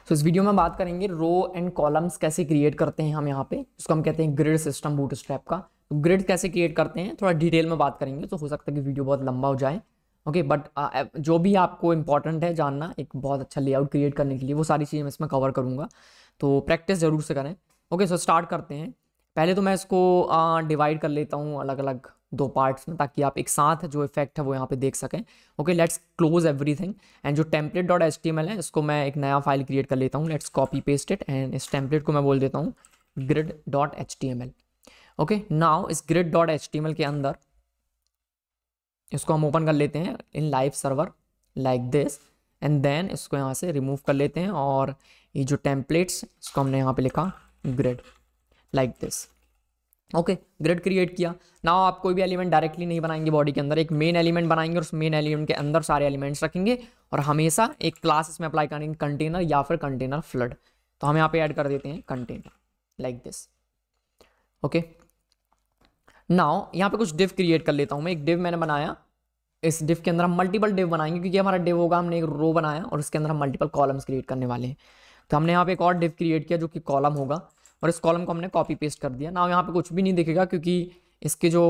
तो इस वीडियो में बात करेंगे रो एंड कॉलम्स कैसे क्रिएट करते हैं हम यहाँ पे, इसको हम कहते हैं ग्रिड सिस्टम बूटस्ट्रैप का। तो ग्रिड कैसे क्रिएट करते हैं थोड़ा डिटेल में बात करेंगे, तो हो सकता है कि वीडियो बहुत लंबा हो जाए। ओके, बट जो भी आपको इंपॉर्टेंट है जानना एक बहुत अच्छा लेआउट क्रिएट करने के लिए, वो सारी चीज़ें मैं इसमें कवर करूँगा, तो प्रैक्टिस ज़रूर से करें। ओके, सो स्टार्ट करते हैं। पहले तो मैं इसको डिवाइड कर लेता हूँ अलग अलग दो पार्ट्स में, ताकि आप एक साथ जो इफेक्ट है वो यहाँ पे देख सकें। Okay, let's close everything and जो टेम्पलेट डॉट HTML है इसको मैं एक नया फाइल क्रिएट कर लेता हूँ। Let's copy paste it and इस टेम्पलेट को मैं बोल देता हूँ grid dot HTML। Okay, now इस ग्रिड डॉट HTML के अंदर इसको हम ओपन कर लेते हैं in live server like this, and then इसको यहाँ से रिमूव कर लेते हैं और ये जो टेम्पलेट्स इसको हमने यहाँ पे लिखा grid like this. Okay, grid create किया। नाउ आप कोई भी एलिमेंट डायरेक्टली नहीं बनाएंगे बॉडी के अंदर, एक मेन एलिमेंट बनाएंगे और उस मेन एलिमेंट के अंदर सारे एलिमेंट्स रखेंगे और हमेशा एक क्लास इसमें अप्लाई करेंगे, कंटेनर या फिर कंटेनर फ्लड। तो हम यहाँ पे ऐड कर देते हैं container like this. Okay, now यहाँ पे कुछ डिव क्रिएट कर लेता हूँ मैं। एक डिव मैंने बनाया, इस डिव के अंदर हम मल्टीपल डिव बनाएंगे, क्योंकि हमारा डिव होगा, हमने एक रो बनाया और इसके अंदर हम मल्टीपल कॉलम्स क्रिएट करने वाले हैं। तो हमने यहाँ पे एक और डिव क्रिएट किया जो कि कॉलम होगा, और इस कॉलम को हमने कॉपी पेस्ट कर दिया। ना यहाँ पे कुछ भी नहीं दिखेगा क्योंकि इसके जो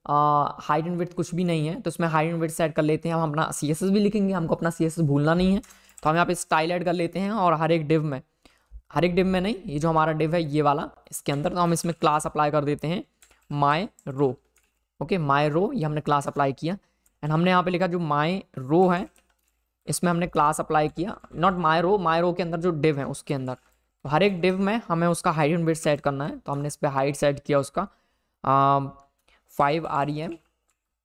हाइट एंड विड्थ कुछ भी नहीं है, तो इसमें हाइट एंड विड्थ सेट कर लेते हैं। हम अपना CSS भी लिखेंगे, हमको अपना CSS भूलना नहीं है। तो हम यहाँ पे स्टाइल ऐड कर लेते हैं और हर एक डिव में नहीं, ये जो हमारा डिव है ये वाला, इसके अंदर तो हम इसमें क्लास अप्लाई कर देते हैं माई रो। ओके, माई रो ये हमने क्लास अप्लाई किया एंड हमने यहाँ पे लिखा जो माई रो है इसमें हमने क्लास अप्लाई किया, नॉट माई रो के अंदर जो डिव है उसके अंदर। तो हर एक डिव में हमें उसका हाइट एंड विड्थ सेट करना है, तो हमने इस पर हाइट सेट किया उसका 5 rem।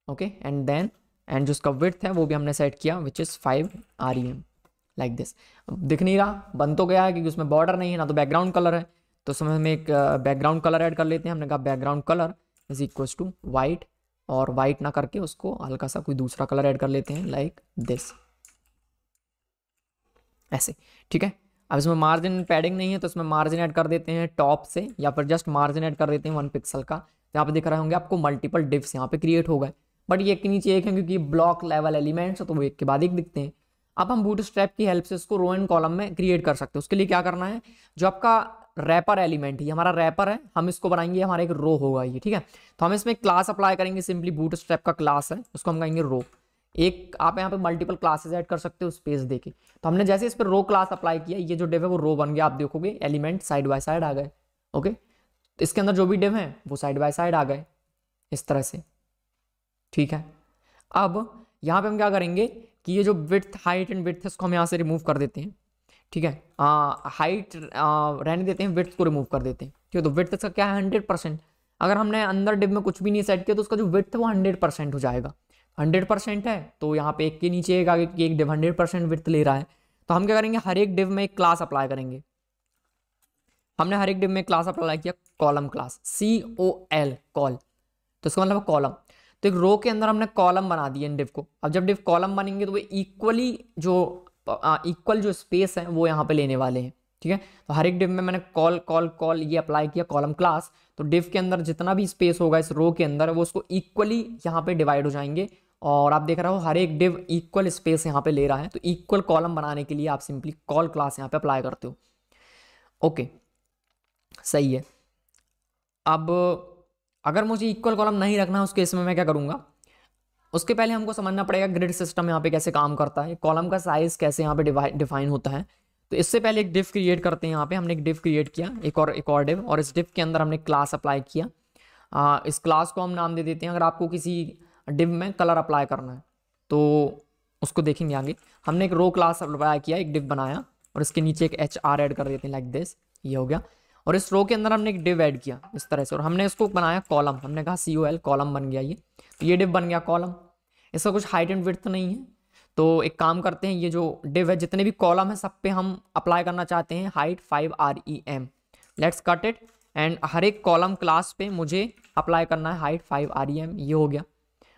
ओके, एंड देन जो उसका विड्थ है वो भी हमने सेट किया which is 5 rem like this. दिख नहीं रहा, बन तो गया है क्योंकि उसमें बॉर्डर नहीं है ना तो बैकग्राउंड कलर है, तो उसमें हम एक बैकग्राउंड कलर ऐड कर लेते हैं। हमने कहा background colour is equals to white, और वाइट ना करके उसको हल्का सा कोई दूसरा कलर ऐड कर लेते हैं लाइक दिस, ऐसे। ठीक है, अब इसमें मार्जिन पैडिंग नहीं है तो इसमें मार्जिन ऐड कर देते हैं टॉप से, या फिर जस्ट मार्जिन ऐड कर देते हैं 1 पिक्सल का। तो यहाँ पे दिख रहे होंगे आपको मल्टीपल डिव्स यहाँ पे क्रिएट हो गए, बट ये एक के नीचे एक है क्योंकि ब्लॉक लेवल एलिमेंट्स है तो वो एक के बाद एक दिखते हैं। अब हम बूटस्ट्रैप की हेल्प से इसको रो एंड कॉलम में क्रिएट कर सकते हैं। उसके लिए क्या करना है, जो आपका रैपर एलिमेंट है, हमारा रैपर है, हम इसको बनाएंगे, हमारा एक रो होगा ये। ठीक है, तो हम इसमें क्लास अप्लाई करेंगे, सिंपली बूटस्ट्रैप का क्लास है उसको हम कहेंगे रो। एक आप यहाँ पे मल्टीपल क्लासेस ऐड कर सकते हो स्पेस देके। तो हमने जैसे इस पर रो क्लास अप्लाई किया, ये जो डिव है वो रो बन गया। आप देखोगे एलिमेंट साइड बाय साइड आ गए। ओके, तो इसके अंदर जो भी डिव है वो साइड बाय साइड आ गए इस तरह से। ठीक है, अब यहाँ पे हम क्या करेंगे कि ये जो विड्थ हाइट एंड विड्थ है इसको हम यहाँ से रिमूव कर देते हैं। ठीक है, हाइट रहने देते हैं, विड्थ को रिमूव कर देते हैं। ठीक है, तो विड्थ इसका क्या है 100%। अगर हमने अंदर डिव में कुछ भी नहीं सेट किया तो उसका जो विड्थ है वो 100% हो जाएगा। 100% है तो यहाँ पे एक के नीचे एक आगे एक डिव 100% विड्थ ले रहा है। तो हम क्या करेंगे, हर एक डिव में एक क्लास अप्लाई करेंगे। हमने हर एक डिव में क्लास अप्लाई किया, कॉलम क्लास, COL कॉल, तो इसका मतलब कॉलम। तो एक रो के अंदर हमने कॉलम बना दिए इन डिव को। अब जब डिव कॉलम बनेंगे तो वो इक्वल जो स्पेस है वो यहाँ पे लेने वाले हैं। ठीक है, तो हर एक डिव में मैंने कॉल कॉल कॉल ये अप्लाई किया कॉलम क्लास। तो डिव के अंदर जितना भी स्पेस होगा इस रो के अंदर वो उसको इक्वली यहाँ पे डिवाइड हो जाएंगे, और आप देख रहे हो हर एक डिव इक्वल स्पेस यहाँ पे ले रहा है। तो इक्वल कॉलम बनाने के लिए आप सिंपली कॉल क्लास यहाँ पे अप्लाई करते हो। ओके, सही है। अब अगर मुझे इक्वल कॉलम नहीं रखना है उस केस में मैं क्या करूंगा, उसके पहले हमको समझना पड़ेगा ग्रिड सिस्टम यहाँ पे कैसे काम करता है, कॉलम का साइज कैसे यहाँ पे डिफाइन होता है। तो इससे पहले एक डिव क्रिएट करते हैं। यहाँ पे हमने एक डिव क्रिएट किया, एक और डिव, और इस डिव के अंदर हमने क्लास अप्लाई किया। इस क्लास को हम नाम दे देते हैं, अगर आपको किसी डिव में कलर अप्लाई करना है तो उसको देखेंगे आगे। हमने एक रो क्लास अप्लाई किया, एक डिव बनाया, और इसके नीचे एक HR ऐड कर देते हैं लाइक दिस, ये हो गया। और इस रो के अंदर हमने एक डिव ऐड किया इस तरह से, और हमने इसको बनाया कॉलम, हमने कहा COL कॉलम बन गया ये। तो ये डिव बन गया कॉलम, इसका कुछ हाइट एंड विड्थ नहीं है। तो एक काम करते हैं, ये जो डिव है जितने भी कॉलम है सब पे हम अप्लाई करना चाहते हैं height 5 rem। Let's cut it, and हर एक कॉलम क्लास पे मुझे अप्लाई करना है हाइट 5 rem, ये हो गया।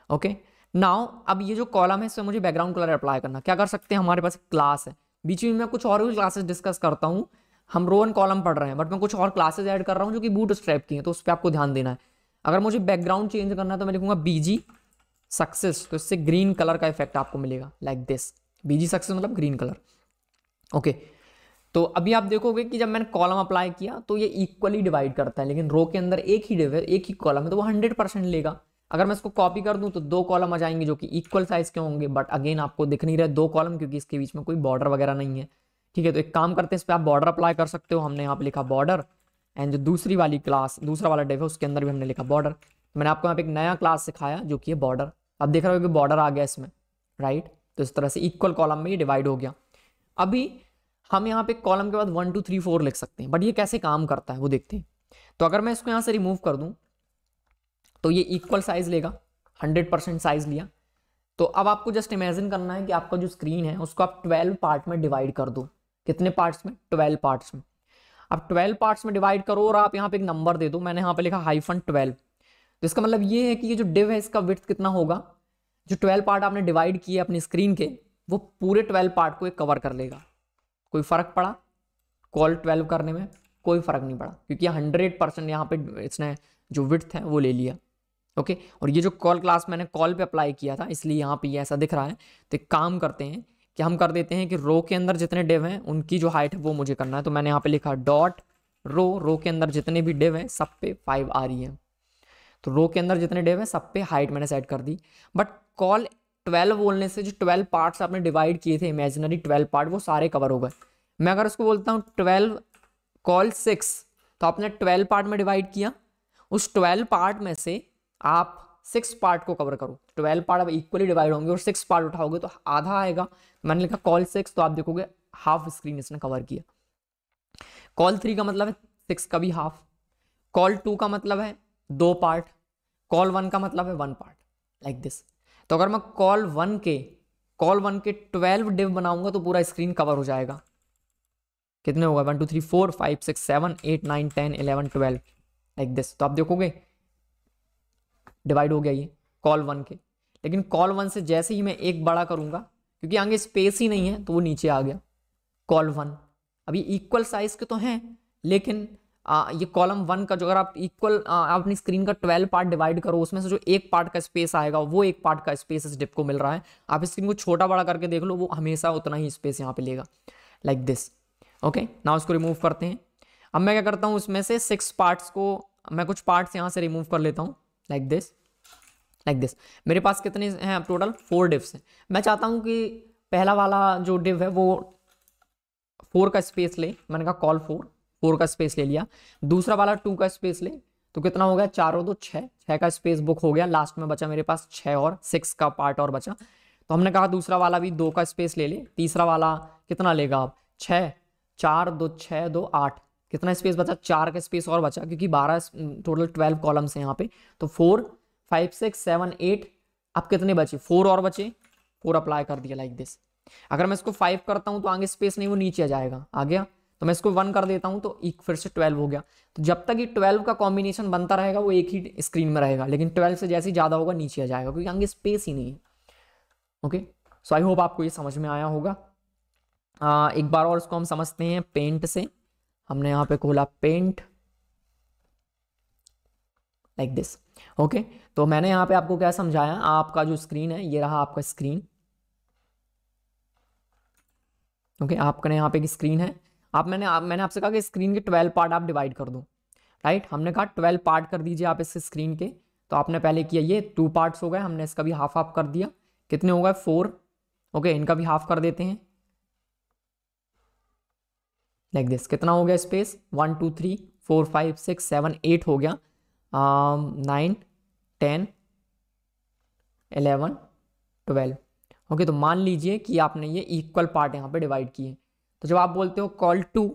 ओके, नाउ अब ये जो कॉलम है इसमें मुझे बैकग्राउंड कलर अप्लाई करना, क्या कर सकते हैं, हमारे पास क्लास है। बीच में मैं कुछ और भी क्लासेस डिस्कस करता हूँ, हम रो एंड कॉलम पढ़ रहे हैं बट मैं कुछ और क्लासेस ऐड कर रहा हूँ जो कि बूटस्ट्रैप की हैं, तो उस पर आपको ध्यान देना है। अगर मुझे बैकग्राउंड चेंज करना है तो मैं लिखूंगा BG सक्सेस, तो इससे ग्रीन कलर का इफेक्ट आपको मिलेगा लाइक दिस। BG सक्सेस मतलब ग्रीन कलर। ओके, तो अभी आप देखोगे कि जब मैंने कॉलम अप्लाई किया तो ये इक्वली डिवाइड करता है, लेकिन रो के अंदर एक ही डिव है, एक ही कॉलम है, तो वो 100% लेगा। अगर मैं इसको कॉपी कर दूं तो 2 कॉलम आ जाएंगे जो कि इक्वल साइज के होंगे, बट अगेन आपको दिख नहीं रहे 2 कॉलम क्योंकि इसके बीच में कोई बॉर्डर वगैरह नहीं है। ठीक है, तो एक काम करते हैं, इस पर आप बॉर्डर अप्लाई कर सकते हो। हमने यहाँ पे लिखा बॉर्डर, एंड जो दूसरी वाली क्लास, दूसरा वाला डिव है उसके अंदर भी हमने लिखा बॉर्डर। मैंने आपको यहाँ पे एक नया क्लास सिखाया जो कि है बॉर्डर। अब देख रहे हो कि बॉर्डर आ गया इसमें, राइट। तो इस तरह से इक्वल कॉलम में ये डिवाइड हो गया। अभी हम यहाँ पे कॉलम के बाद 1 2 3 4 लिख सकते हैं, बट ये कैसे काम करता है वो देखते हैं। तो अगर मैं इसको यहाँ से रिमूव कर दूं तो ये इक्वल साइज लेगा, 100% साइज लिया। तो अब आपको जस्ट इमेजिन करना है कि आपका जो स्क्रीन है उसको आप 12 पार्ट में डिवाइड कर दो। कितने पार्ट्स में? 12 पार्ट्स में। अब 12 पार्ट्स में डिवाइड करो और आप यहाँ पे एक नंबर दे दो। मैंने यहाँ पे लिखा -12। तो इसका मतलब ये है कि ये जो डिव है इसका विड्थ कितना होगा, जो 12 पार्ट आपने डिवाइड किए अपनी स्क्रीन के, वो पूरे 12 पार्ट को एक कवर कर लेगा। कोई फर्क पड़ा कॉल 12 करने में? कोई फर्क नहीं पड़ा, क्योंकि 100% यहाँ पे इसने जो विड्थ है वो ले लिया। ओके, और ये जो कॉल क्लास मैंने कॉल पे अप्लाई किया था इसलिए यहाँ पे ये ऐसा दिख रहा है। तो एक काम करते हैं कि हम कर देते हैं कि रो के अंदर जितने डिव हैं उनकी जो हाइट है वो मुझे करना है। तो मैंने यहाँ पे लिखा डॉट रो के अंदर जितने भी डिव हैं सब पे 5 आ रही है। तो रो के अंदर जितने डिव हैं सब पे हाइट मैंने सेट कर दी। बट कॉल 12 बोलने से जो 12 पार्ट्स आपने डिवाइड किए थे, इमेजिनरी 12 पार्ट, वो सारे कवर हो गए। मैं अगर उसको बोलता हूँ 12 कॉल 6, तो आपने 12 पार्ट में डिवाइड किया, उस 12 पार्ट में से आप 6 पार्ट को कवर करो। 12 पार्ट अब इक्वली डिवाइड होंगे और 6 पार्ट उठाओगे तो आधा आएगा। मैंने लिखा कॉल 6, तो आप देखोगे हाफ स्क्रीन इसने कवर किया। कॉल 3 का मतलब है 6 का भी हाफ। कॉल 2 का मतलब है 2 पार्ट। कॉल 1 का मतलब है 1 पार्ट, लाइक दिस। तो अगर मैं कॉल 1 के 12 डिव बनाऊंगा तो पूरा स्क्रीन कवर हो जाएगा। कितने होगा? 1 2 3 4 5 6 7 8 9 10 11 12, लाइक दिस। तो आप देखोगे डिवाइड हो गया ये कॉल 1 के। लेकिन कॉल 1 से जैसे ही मैं एक बड़ा करूंगा, क्योंकि आगे स्पेस ही नहीं है, तो वो नीचे आ गया कॉल 1। अभी इक्वल साइज के तो हैं, लेकिन ये कॉलम 1 का जो, अगर आप इक्वल अपनी स्क्रीन का 12 पार्ट डिवाइड करो, उसमें से जो एक पार्ट का स्पेस आएगा वो एक पार्ट का स्पेस इस डिप को मिल रहा है। आप स्क्रीन को छोटा बड़ा करके देख लो, वो हमेशा उतना ही स्पेस यहाँ पे लेगा, लाइक दिस। ओके, ना उसको रिमूव करते हैं। अब मैं क्या करता हूँ, उसमें से 6 पार्ट्स को मैं कुछ पार्ट्स यहाँ से रिमूव कर लेता हूँ, लाइक दिस, लाइक दिस। मेरे पास कितने हैं अब टोटल? 4 डिव्स हैं। मैं चाहता हूँ कि पहला वाला जो डिव है वो 4 का स्पेस ले। मैंने कहा कॉल 4 का स्पेस ले लिया। दूसरा वाला 2 का स्पेस ले, तो कितना हो गया? 4 और 2 6 का स्पेस बुक हो गया। लास्ट में बचा मेरे पास 6 और 6 का पार्ट और बचा। तो हमने कहा दूसरा वाला भी 2 का स्पेस ले ले। तीसरा वाला कितना लेगा अब? 6, 4 2 6 2 8। कितना स्पेस बचा? 4 का स्पेस और बचा, क्योंकि 12 टोटल 12 कॉलम्स हैं यहाँ पे। तो 4 5 6 7 8। अब कितने बचे? 4 और बचे, 4 अप्लाई कर दिया, लाइक दिस। अगर मैं इसको 5 करता हूँ तो आगे स्पेस नहीं, वो नीचे आ जाएगा, आ गया। तो मैं इसको 1 कर देता हूँ तो एक फिर से 12 हो गया। तो जब तक ये 12 का कॉम्बिनेशन बनता रहेगा वो एक ही स्क्रीन में रहेगा, लेकिन 12 से जैसे ही ज़्यादा होगा नीचे आ जाएगा, क्योंकि आगे स्पेस ही नहीं है। ओके, सो आई होप आपको ये समझ में आया होगा। एक बार और इसको हम समझते हैं पेंट से। हमने यहाँ पे खोला पेंट, लाइक दिस। ओके, तो मैंने यहाँ पे आपको क्या समझाया, आपका जो स्क्रीन है ये रहा आपका स्क्रीन। ओके, आपका यहाँ पे की स्क्रीन है। मैंने आपसे कहा कि स्क्रीन के 12 पार्ट आप डिवाइड कर दो, राइट। हमने कहा 12 पार्ट कर दीजिए आप इस स्क्रीन के। तो आपने पहले किया, ये 2 पार्ट्स हो गए, हमने इसका भी हाफ हाफ कर दिया। कितने हो गए? 4। ओके, इनका भी हाफ कर देते हैं, लाइक दिस। कितना हो गया स्पेस? 1 2 3 4 5 6 7 8 हो गया। 9 10 11 12। ओके, तो मान लीजिए कि आपने ये इक्वल पार्ट यहाँ पे डिवाइड किए। तो जब आप बोलते हो कॉल 2,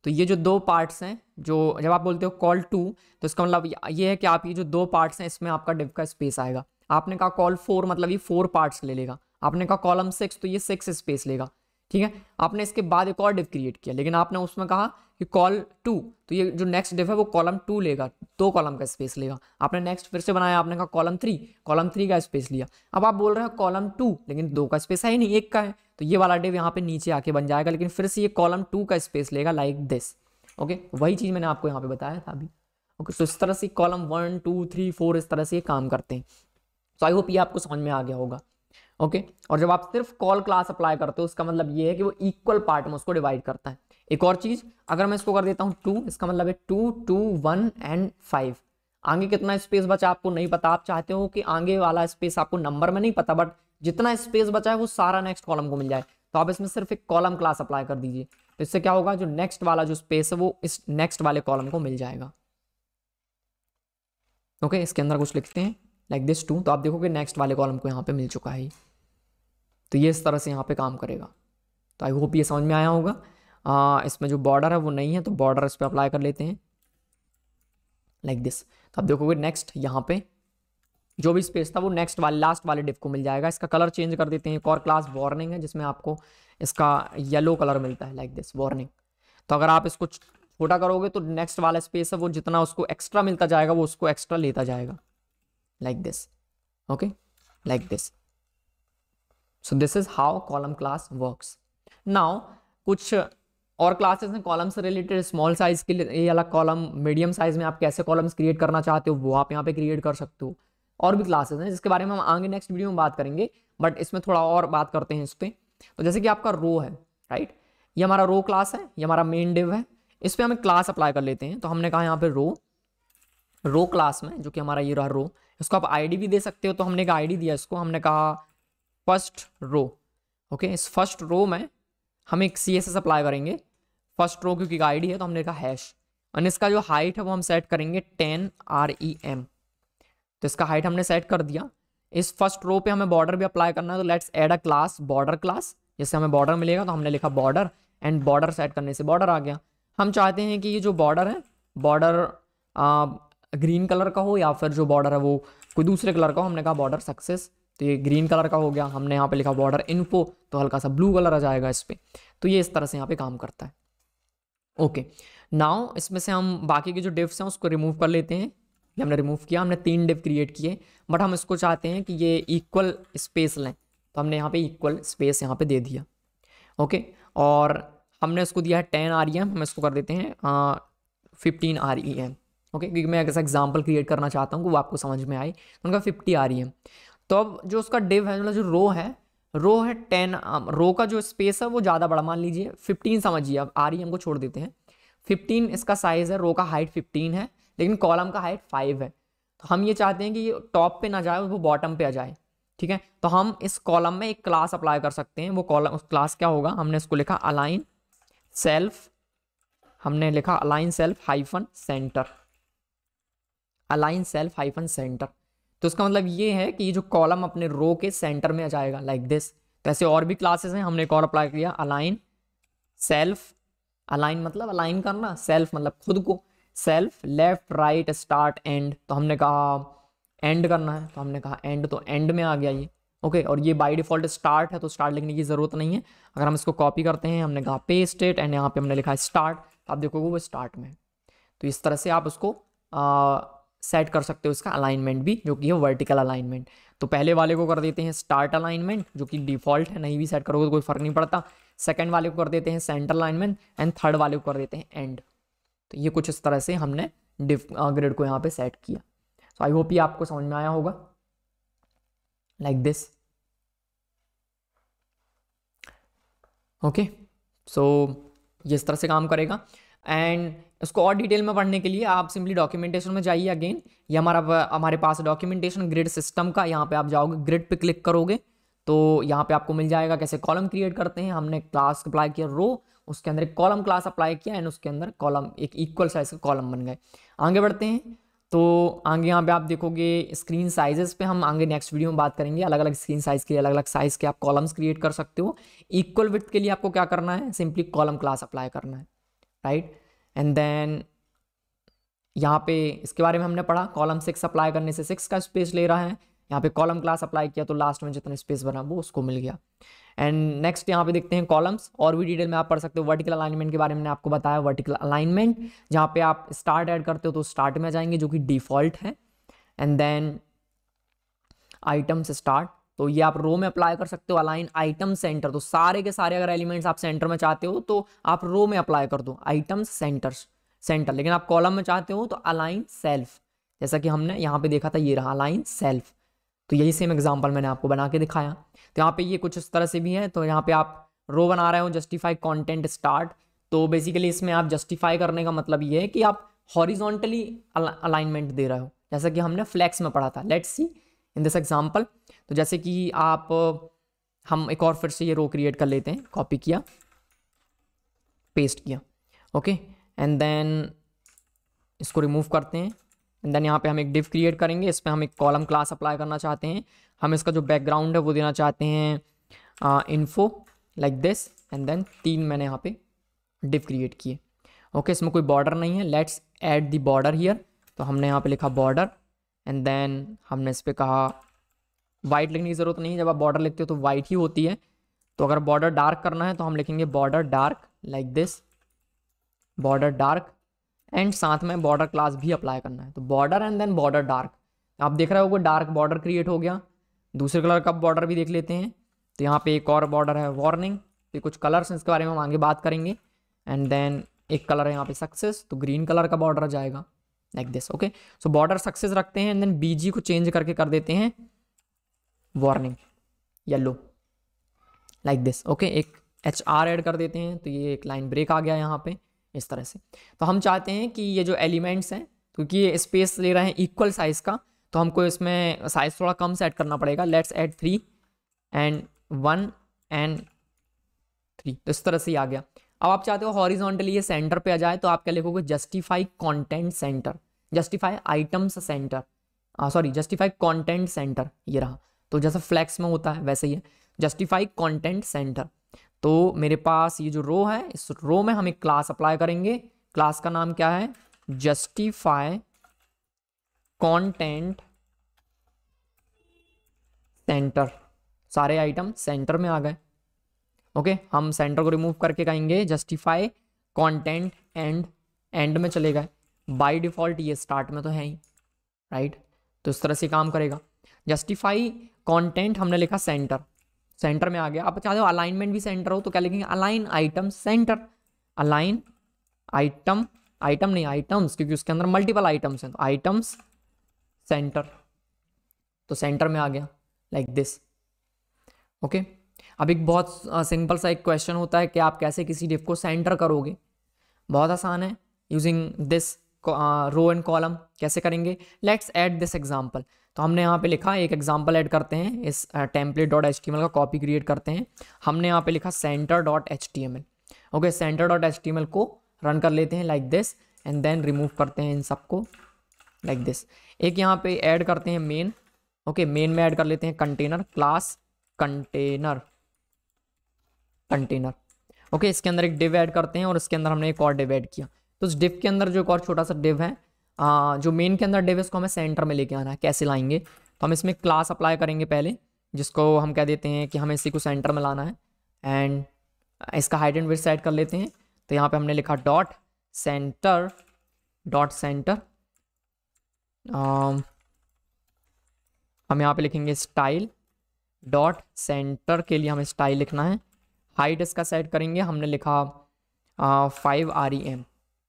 तो ये जो 2 पार्ट्स हैं, जो जब आप बोलते हो कॉल 2, तो इसका मतलब ये है कि आप ये जो 2 पार्ट्स हैं इसमें आपका डिव का स्पेस आएगा। आपने कहा कॉल 4, मतलब ये 4 पार्ट्स ले लेगा। आपने कहा कॉलम 6, तो ये 6 स्पेस लेगा, ठीक है। आपने इसके बाद एक और डिव क्रिएट किया, लेकिन आपने उसमें कहा कि कॉल 2, तो ये जो नेक्स्ट डिव है वो कॉलम 2 लेगा, 2 कॉलम का स्पेस लेगा। आपने नेक्स्ट फिर से बनाया, आपने कहा कॉलम 3 का स्पेस लिया। अब आप बोल रहे हो कॉलम 2, लेकिन 2 का स्पेस है ही नहीं, 1 का है, तो ये वाला डिव यहाँ पे नीचे आके बन जाएगा, लेकिन फिर से ये कॉलम 2 का स्पेस लेगा, लाइक दिस। ओके, वही चीज मैंने आपको यहाँ पे बताया था अभी। ओके, तो इस तरह से कॉलम 1 2 3 4 इस तरह से ये काम करते हैं। तो आई होप ये आपको समझ में आ गया होगा। ओके। और जब आप सिर्फ कॉल क्लास अप्लाई करते हो उसका मतलब ये है कि वो इक्वल पार्ट में उसको डिवाइड करता है। एक और चीज, अगर मैं इसको कर देता हूँ 2, इसका मतलब है 2, 2, 1 एंड 5। आगे कितना स्पेस बचा आपको नहीं पता, आप चाहते हो कि आगे वाला स्पेस आपको नंबर में नहीं पता, बट जितना स्पेस बचा है वो सारा नेक्स्ट कॉलम को मिल जाए, तो आप इसमें सिर्फ एक कॉलम क्लास अप्लाई कर दीजिए। तो इससे क्या होगा, जो नेक्स्ट वाला जो स्पेस है वो इस नेक्स्ट वाले कॉलम को मिल जाएगा। ओके, इसके अंदर कुछ लिखते हैं लाइक दिस 2, तो आप देखोगे नेक्स्ट वाले कॉलम को यहाँ पे मिल चुका है। तो ये इस तरह से यहाँ पे काम करेगा। तो आई होप ये समझ में आया होगा। इसमें जो बॉर्डर है वो नहीं है, तो बॉर्डर इस पर अप्लाई कर लेते हैं लाइक दिस। तो आप देखोगे नेक्स्ट यहाँ पे जो भी स्पेस था वो नेक्स्ट वाले लास्ट वाले डिव को मिल जाएगा। इसका कलर चेंज कर देते हैं। एक और क्लास वार्निंग है जिसमें आपको इसका येलो कलर मिलता है लाइक दिस वार्निंग। तो अगर आप इसको छोटा करोगे तो नेक्स्ट वाला स्पेस है वो जितना उसको एक्स्ट्रा मिलता जाएगा वो उसको एक्स्ट्रा लेता जाएगा like this. Okay, like this. So this is how column class works. Now कुछ और क्लासेस हैं कॉलम से रिलेटेड। स्मॉल साइज के लिए ये अलग कॉलम, मीडियम साइज में आप कैसे कॉलम्स क्रिएट करना चाहते हो वो आप यहाँ पे क्रिएट कर सकते हो। और भी क्लासेस हैं जिसके बारे में हम आगे नेक्स्ट वीडियो में बात करेंगे, बट इसमें थोड़ा और बात करते हैं इस पर। तो जैसे कि आपका रो है, राइट, ये हमारा रो क्लास है, ये हमारा मेन डिव है, इस पर हम क्लास अप्लाई कर लेते हैं। तो हमने कहा यहाँ पे रो क्लास में, जो कि हमारा ये रहा रो, इसको आप आईडी भी दे सकते हो। तो हमने एक आईडी दिया इसको, हमने कहा फर्स्ट रो। ओके, इस फर्स्ट रो में हम एक CSS अप्लाई करेंगे। फर्स्ट रो क्योंकि आईडी है तो हमने कहा हैश, और इसका जो हाइट है वो हम सेट करेंगे 10 REM। तो इसका हाइट हमने सेट कर दिया। इस फर्स्ट रो पे हमें बॉर्डर भी अप्लाई करना है, तो let's add a class border class, जिससे हमें बॉर्डर मिलेगा। तो हमने लिखा बॉर्डर, एंड बॉर्डर सेट करने से बॉर्डर आ गया। हम चाहते हैं कि ये जो बॉर्डर है, बॉर्डर ग्रीन कलर का हो या फिर जो बॉर्डर है वो कोई दूसरे कलर का हो। हमने कहा बॉर्डर सक्सेस, तो ये ग्रीन कलर का हो गया। हमने यहाँ पे लिखा बॉर्डर इन्फो, तो हल्का सा ब्लू कलर आ जाएगा इस पर। तो ये इस तरह से यहाँ पे काम करता है। ओके, नाउ इसमें से हम बाकी के जो डिव्स हैं उसको रिमूव कर लेते हैं। ये हमने रिमूव किया, हमने 3 डिव क्रिएट किए, बट हम इसको चाहते हैं कि ये इक्वल स्पेस लें, तो हमने यहाँ पे इक्वल स्पेस यहाँ पे दे दिया। ओके, और हमने उसको दिया है 10 REM, हम इसको कर देते हैं 15 REM। ओके, क्योंकि मैं ऐसा एग्जाम्पल क्रिएट करना चाहता हूँ कि वो आपको समझ में आए। उनका 50 REM। तो अब जो उसका डिव है, मतलब जो रो है 10, रो का जो स्पेस है वो ज़्यादा बड़ा, मान लीजिए 15 समझिए, अब REM को छोड़ देते हैं। 15 इसका साइज़ है, रो का हाइट 15 है, लेकिन कॉलम का हाइट 5 है। तो हम ये चाहते हैं कि ये टॉप पे ना जाए, वो बॉटम पे आ जाए। ठीक है, तो हम इस कॉलम में एक क्लास अप्लाई कर सकते हैं। वो कॉलम क्लास क्या होगा, हमने इसको लिखा अलाइन सेल्फ, हमने लिखा align self hyphen centre, align self hyphen centre. तो इसका मतलब ये है कि ये जो कॉलम अपने रो के सेंटर में आ जाएगा लाइक दिस। तो ऐसे और भी क्लासेस हैं, हमने एक और अप्लाई किया अलाइन सेल्फ, अलाइन मतलब अलाइन करना, सेल्फ मतलब खुद को, self left right start and. तो हमने कहा एंड करना है, तो हमने कहा एंड, तो एंड में आ गया ये। ओके, और ये बाय डिफॉल्ट स्टार्ट है, तो स्टार्ट लिखने की जरूरत नहीं है। अगर हम इसको कॉपी करते हैं, हमने कहा पेस्ट इट, एंड यहाँ पे हमने लिखा स्टार्ट, आप देखोगे वो स्टार्ट में। तो इस तरह से आप उसको सेट कर सकते हो इसका अलाइनमेंट भी, जो कि है वर्टिकल अलाइनमेंट। तो पहले वाले को कर देते हैं स्टार्ट अलाइनमेंट, जो कि डिफॉल्ट है, नहीं भी सेट करोगे तो कोई फर्क नहीं पड़ता। सेकंड वाले को कर देते हैं सेंटर अलाइनमेंट, एंड थर्ड वाले को कर देते हैं एंड। तो ये कुछ इस तरह से हमने ग्रिड को यहाँ पे सेट किया। सो आई होप ये आपको समझ में आया होगा लाइक दिस। ओके, सो ये इस तरह से काम करेगा। एंड इसको और डिटेल में पढ़ने के लिए आप सिंपली डॉक्यूमेंटेशन में जाइए। अगेन ये हमारे पास डॉक्यूमेंटेशन ग्रिड सिस्टम का, यहाँ पे आप जाओगे ग्रिड पे क्लिक करोगे तो यहाँ पे आपको मिल जाएगा कैसे कॉलम क्रिएट करते हैं। हमने क्लास अप्लाई किया रो, उसके अंदर एक कॉलम क्लास अप्लाई किया, एंड उसके अंदर कॉलम एक इक्वल साइज के कॉलम बन गए। आगे बढ़ते हैं, तो आगे यहाँ पे आप देखोगे स्क्रीन साइजेस पे हम आगे नेक्स्ट वीडियो में बात करेंगे। अलग अलग स्क्रीन साइज के अलग अलग साइज के आप कॉलम्स क्रिएट कर सकते हो। इक्वल विड्थ के लिए आपको क्या करना है, सिंपली कॉलम क्लास अप्लाई करना है, राइट। एंड देन यहाँ पे इसके बारे में हमने पढ़ा, कॉलम 6 अप्लाई करने से 6 का स्पेस ले रहा है। यहाँ पे कॉलम क्लास अप्लाई किया तो लास्ट में जितना स्पेस बना वो उसको मिल गया। एंड नेक्स्ट यहाँ पे देखते हैं कॉलम्स, और भी डिटेल में आप पढ़ सकते हो। वर्टिकल अलाइनमेंट के बारे में आपको बताया, वर्टिकल अलाइनमेंट जहाँ पे आप स्टार्ट ऐड करते हो तो स्टार्ट में जाएंगे जो कि डिफॉल्ट है। एंड देन आइटम्स स्टार्ट, तो ये आप रो में अप्लाई कर सकते हो। अलाइन आइटम सेंटर, तो सारे के सारे अगर एलिमेंट्स आप सेंटर में चाहते हो तो आप रो में अप्लाई कर दो आइटम्स सेंटर। लेकिन आप कॉलम में चाहते हो तो अलाइन सेल्फ, जैसा कि हमने यहाँ पे देखा था, ये रहा अलाइन सेल्फ। तो यही सेम एग्जांपल मैंने आपको बना के दिखाया। तो यहाँ पे ये कुछ इस तरह से भी है। तो यहाँ पे आप रो बना रहे हो, जस्टिफाई कंटेंट स्टार्ट, तो बेसिकली इसमें आप जस्टिफाई करने का मतलब ये है कि आप हॉरिजॉन्टली अलाइनमेंट दे रहे हो, जैसा कि हमने फ्लेक्स में पढ़ा था। Let's see in this example. तो जैसे कि आप, हम एक और फिर से ये रो क्रिएट कर लेते हैं, कॉपी किया, पेस्ट किया, ओके, एंड देन इसको रिमूव करते हैं। एंड देन यहाँ पे हम एक डिव क्रिएट करेंगे, इस पर हम एक कॉलम क्लास अप्लाई करना चाहते हैं। हम इसका जो बैकग्राउंड है वो देना चाहते हैं info like this, and then 3 मैंने यहाँ पे डिव क्रिएट किए, ओके। इसमें कोई बॉर्डर नहीं है, let's add the border here. तो हमने यहाँ पे लिखा बॉर्डर, एंड देन हमने इस पर कहा वाइट लिखने की ज़रूरत नहीं है, जब आप बॉर्डर लिखते हो तो वाइट ही होती है। तो अगर बॉर्डर डार्क करना है तो हम लिखेंगे border dark like this, border dark, and साथ में बॉर्डर क्लास भी अप्लाई करना है। तो border and then border dark, आप देख रहे हो डार्क बॉर्डर क्रिएट हो गया। दूसरे कलर का बॉर्डर भी देख लेते हैं। तो यहाँ पे एक और बॉर्डर है वार्निंग, ये कुछ कलर्स हैं, इसके बारे में हम आगे बात करेंगे। एंड देन एक कलर है यहाँ पे सक्सेस, तो ग्रीन कलर का बॉर्डर जाएगा like this, okay. So border success रखते हैं, एंड देन बीजी को चेंज करके कर देते हैं warning yellow like this, okay. एक HR ऐड कर देते हैं, तो ये एक लाइन ब्रेक आ गया यहाँ पे इस तरह से। तो हम चाहते हैं कि ये जो एलिमेंट्स हैं, क्योंकि ये स्पेस ले रहे हैं इक्वल साइज का, तो हमको इसमें साइज थोड़ा कम सेट करना पड़ेगा। लेट्स ऐड 3 एंड 1 एंड 3, तो इस तरह से ही आ गया। अब आप चाहते हो हॉरिजॉन्टली ये सेंटर पे आ जाए, तो आप क्या लिखोगे, justify content centre, justify items centre, sorry justify content centre, ये रहा। तो जैसा फ्लैक्स में होता है वैसे ही है, जस्टिफाई कंटेंट सेंटर। तो मेरे पास ये जो रो है, इस रो में हम एक क्लास अप्लाई करेंगे। क्लास का नाम क्या है, जस्टिफाई कंटेंट सेंटर। सारे आइटम सेंटर में आ गए, ओके। हम सेंटर को रिमूव करके कहेंगे जस्टिफाई कंटेंट एंड, एंड में चले गए। बाय डिफॉल्ट ये स्टार्ट में तो है ही, राइट। तो इस तरह से काम करेगा। जस्टिफाई कंटेंट हमने लिखा सेंटर, सेंटर में आ गया। आप चाहते हो अलाइनमेंट भी सेंटर हो, तो क्या लिखेंगे, align item centre, align item, item नहीं आइटम्स, क्योंकि उसके अंदर मल्टीपल आइटम्स हैं, तो आइटम्स सेंटर, तो सेंटर में आ गया लाइक दिस, ओके। अब एक बहुत सिंपल सा एक क्वेश्चन होता है कि आप कैसे किसी डिव को सेंटर करोगे। बहुत आसान है, using this row and column. कैसे करेंगे, लेट्स ऐड दिस एग्जांपल। तो हमने यहाँ पे लिखा, एक एग्जांपल ऐड करते हैं, इस template.html का कॉपी क्रिएट करते हैं। हमने यहाँ पे लिखा center.html, ओके। center.html को रन कर लेते हैं like this, and then remove करते हैं इन सबको लाइक दिस। एक यहाँ पे ऐड करते हैं मेन, ओके। मेन में ऐड कर लेते हैं container, class container, container, okay. इसके अंदर एक डिव ऐड करते हैं, और इसके अंदर हमने एक और डिव ऐड किया। तो उस डिव के अंदर जो एक और छोटा सा डिव है, जो मेन के अंदर डिव है, इसको हमें सेंटर में लेके आना है। कैसे लाएंगे, तो हम इसमें क्लास अप्लाई करेंगे पहले, जिसको हम कह देते हैं कि हमें इसी को सेंटर में लाना है। एंड इसका हाइट एंड विड्थ सेट कर लेते हैं। तो यहाँ पे हमने लिखा डॉट सेंटर, डॉट सेंटर। हम यहाँ पे लिखेंगे स्टाइल डॉट सेंटर, के लिए हमें स्टाइल लिखना है। हाइट इसका सेट करेंगे, हमने लिखा 5 REM,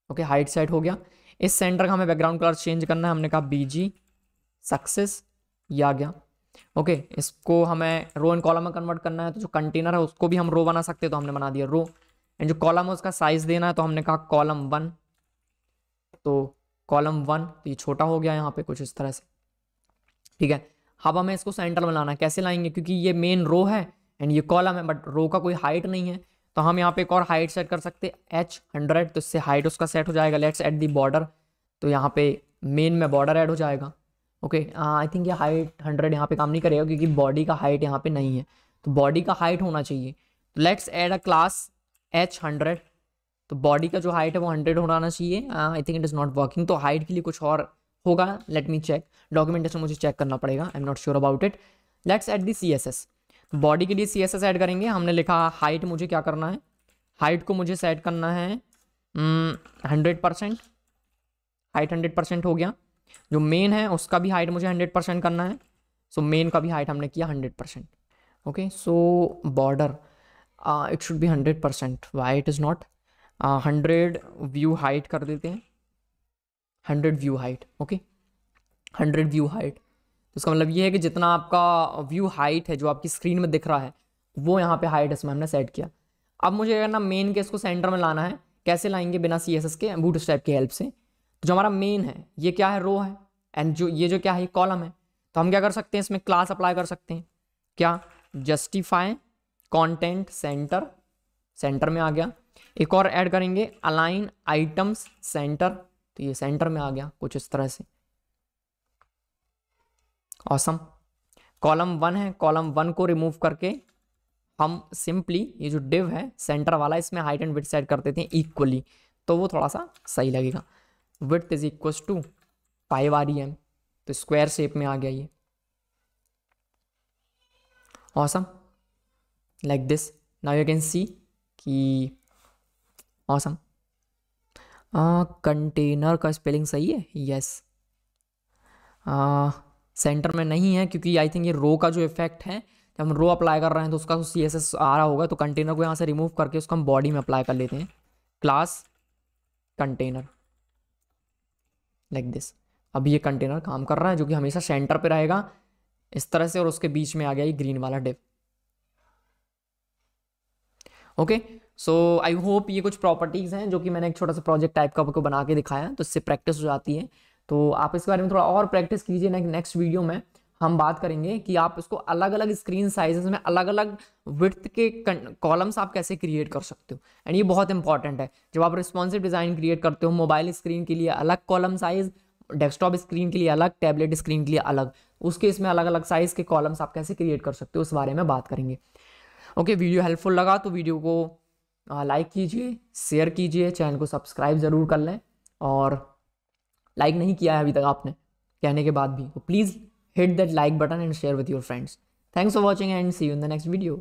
ओके। हाइट सेट हो गया। इस सेंटर का हमें बैकग्राउंड कलर चेंज करना है, हमने कहा BG सक्सेस, ये आ गया, ओके। इसको हमें रो एंड कॉलम में कन्वर्ट करना है, तो जो कंटेनर है उसको भी हम रो बना सकते हैं, तो हमने बना दिया रो। एंड जो कॉलम है उसका साइज देना है, तो हमने कहा कॉलम 1, तो कॉलम 1, तो ये छोटा हो गया यहाँ पे कुछ इस तरह से, ठीक है। अब हमें इसको सेंटर में लाना है। कैसे लाएंगे, क्योंकि ये मेन रो है एंड ये कॉलम है, बट रो का कोई हाइट नहीं है, तो हम यहाँ पे एक और हाइट सेट कर सकते हैं H100, तो इससे हाइट उसका सेट हो जाएगा। लेट्स ऐड दी बॉर्डर, तो यहाँ पे मेन में बॉर्डर ऐड हो जाएगा, ओके। आई थिंक ये हाइट 100 यहाँ पे काम नहीं करेगा, क्योंकि बॉडी का हाइट यहाँ पे नहीं है, तो बॉडी का हाइट होना चाहिए। तो let's add a class H100, तो बॉडी का जो हाइट है वो 100 होना चाहिए। I think it is not working, तो हाइट के लिए कुछ और होगा। लेट मी चेक, डॉक्यूमेंटेशन मुझे चेक करना पड़ेगा, I am not sure about it. Let's add the CSS, body के लिए CSS ऐड करेंगे। हमने लिखा हाइट, मुझे क्या करना है, हाइट को मुझे सेट करना है 100%, हाइट 100% हो गया। जो मेन है उसका भी हाइट मुझे 100% करना है, सो मेन का भी हाइट हमने किया 100%, okay. So border it should be 100%, why it is not 100 view height कर देते हैं, 100 view height, okay, 100 view height. तो इसका मतलब ये है कि जितना आपका व्यू हाइट है जो आपकी स्क्रीन में दिख रहा है वो यहाँ पे हाइट इसमें हमने सेट किया। अब मुझे करना मेन के इसको सेंटर में लाना है। कैसे लाएंगे? बिना CSS के बूटस्ट्रैप की हेल्प से। तो जो हमारा मेन है ये क्या है? रो है। एंड जो क्या है? कॉलम है। तो हम क्या कर सकते हैं? इसमें क्लास अप्लाई कर सकते हैं। क्या? जस्टिफाई कंटेंट सेंटर, सेंटर में आ गया। एक और ऐड करेंगे अलाइन आइटम्स सेंटर, तो ये सेंटर में आ गया कुछ इस तरह से। ऑसम। कॉलम 1 है, कॉलम 1 को रिमूव करके हम सिंपली ये जो डिव है सेंटर वाला इसमें हाइट एंड विड्थ सेट कर देते हैं इक्वली, तो वो थोड़ा सा सही लगेगा। Width is equal to πrem, तो स्क्वायर शेप में आ गया ये। Awesome, like this. Now you can see कि ऑसम। कंटेनर का स्पेलिंग सही है? यस। सेंटर में नहीं है क्योंकि आई थिंक ये रो का जो इफेक्ट है, जब हम रो अप्लाई कर रहे हैं तो उसका CSS आ रहा होगा, तो कंटेनर को यहाँ से रिमूव करके उसको हम बॉडी में अप्लाई कर लेते हैं। Class container, like this. अब ये कंटेनर काम कर रहा है जो कि हमेशा सेंटर पे रहेगा इस तरह से, और उसके बीच में आ गया ये ग्रीन वाला div. Okay, so I hope ये कुछ प्रॉपर्टीज़ हैं जो कि मैंने एक छोटा सा प्रोजेक्ट टाइप का आपको बना के दिखाया, तो इससे प्रैक्टिस हो जाती है। तो आप इसके बारे में थोड़ा और प्रैक्टिस कीजिए। नेक्स्ट वीडियो में हम बात करेंगे कि आप इसको अलग अलग स्क्रीन साइजेस में अलग अलग विड्थ के कॉलम्स आप कैसे क्रिएट कर सकते हो। एंड ये बहुत इंपॉर्टेंट है, जब आप रिस्पॉन्सिव डिज़ाइन क्रिएट करते हो, मोबाइल स्क्रीन के लिए अलग कॉलम साइज, डेस्कटॉप स्क्रीन के लिए अलग, टैबलेट स्क्रीन के लिए अलग, उसके इसमें अलग अलग साइज के कॉलम्स आप कैसे क्रिएट कर सकते हो उस बारे में बात करेंगे। ओके, वीडियो हेल्पफुल लगा तो वीडियो को लाइक कीजिए, शेयर कीजिए, चैनल को सब्सक्राइब ज़रूर कर लें, और लाइक नहीं किया है अभी तक आपने कहने के बाद भी, तो please hit that like button and share with your friends. Thanks for watching and see you in the next video.